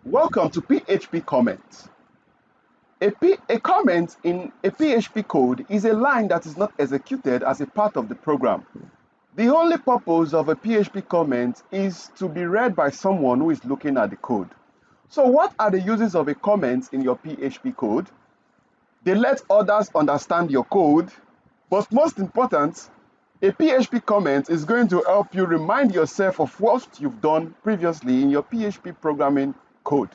Welcome to PHP Comment. A comment in a PHP code is a line that is not executed as a part of the program. The only purpose of a PHP comment is to be read by someone who is looking at the code. So what are the uses of a comment in your PHP code? They let others understand your code, but most important, a PHP comment is going to help you remind yourself of what you've done previously in your PHP programming code.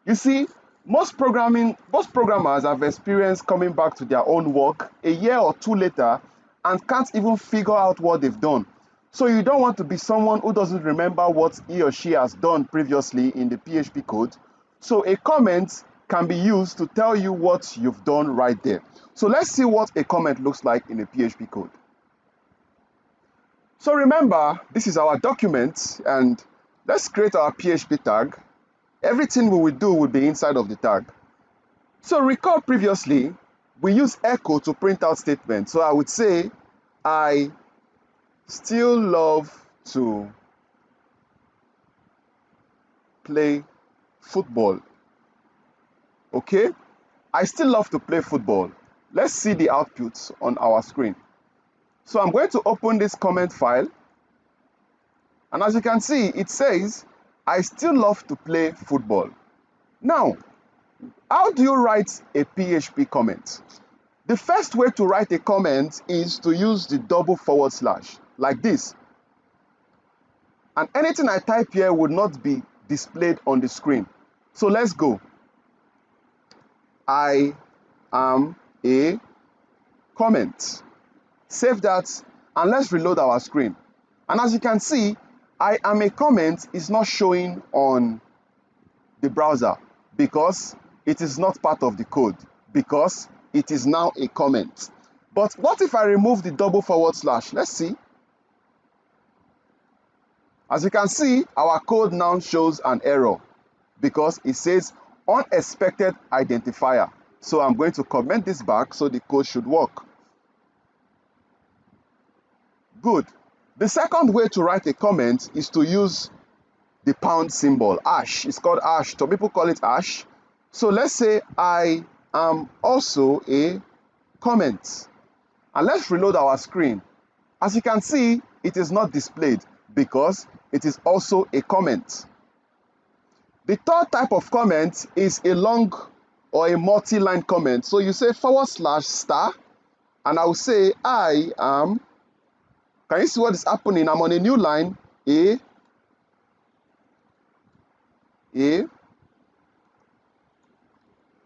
You see, most programmers have experienced coming back to their own work a year or two later and can't even figure out what they've done. So you don't want to be someone who doesn't remember what he or she has done previously in the PHP code. So a comment can be used to tell you what you've done right there. So let's see what a comment looks like in a PHP code. So remember, this is our document, and let's create our PHP tag. Everything we will do will be inside of the tag. So recall previously, we used echo to print out statements. So I would say, I still love to play football. Okay? I still love to play football. Let's see the outputs on our screen. So I'm going to open this comment file. And as you can see, it says, I still love to play football. Now, how do you write a PHP comment? The first way to write a comment is to use the double forward slash, like this. And anything I type here would not be displayed on the screen. So let's go. I am a comment. Save that, and let's reload our screen. And as you can see, I am a comment is not showing on the browser because it is not part of the code, because it is now a comment. But what if I remove the double forward slash? Let's see. As you can see, our code now shows an error because it says unexpected identifier. So I'm going to comment this back so the code should work. Good. The second way to write a comment is to use the pound symbol, hash. It's called hash. Some people call it hash. So let's say I am also a comment. And let's reload our screen. As you can see, it is not displayed because it is also a comment. The third type of comment is a long or a multi-line comment. So you say /* and I will say I am. Can you see what is happening? I'm on a new line, a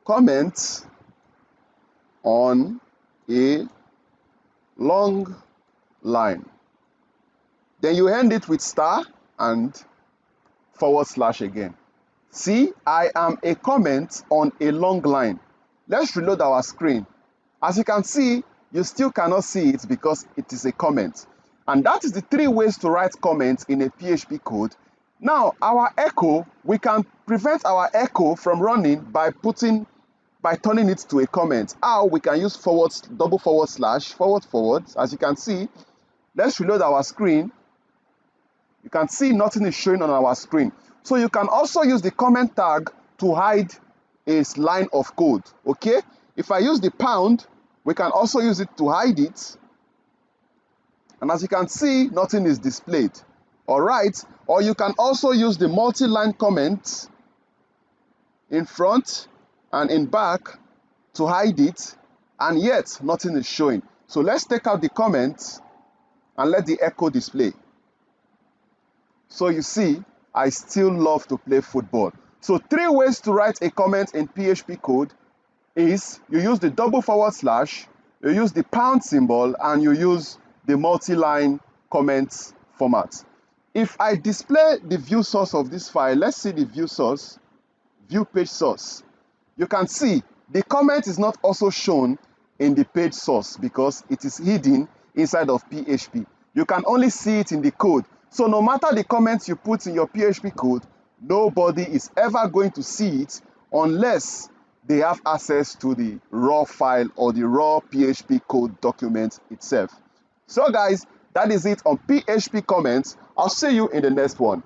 comment on a long line. Then you end it with * and / again. See, I am a comment on a long line. Let's reload our screen. As you can see, you still cannot see it because it is a comment. And that is the three ways to write comments in a PHP code. Now, our echo, we can prevent our echo from running by turning it to a comment. How? We can use double forward slash, forward. As you can see, let's reload our screen. You can see nothing is showing on our screen. So you can also use the comment tag to hide a line of code, okay? If I use the pound, we can also use it to hide it. And as you can see, nothing is displayed. All right. Or you can also use the multi-line comment in front and in back to hide it, and yet nothing is showing. So let's take out the comment and let the echo display. So you see, I still love to play football. So three ways to write a comment in PHP code is you use the double forward slash, you use the pound symbol, and you use the multi-line comment format. If I display the view source of this file, let's see the view source, view page source. You can see the comment is not also shown in the page source because it is hidden inside of PHP. You can only see it in the code. So no matter the comments you put in your PHP code, nobody is ever going to see it unless they have access to the raw file or the raw PHP code document itself. So guys, that is it on PHP comments. I'll see you in the next one.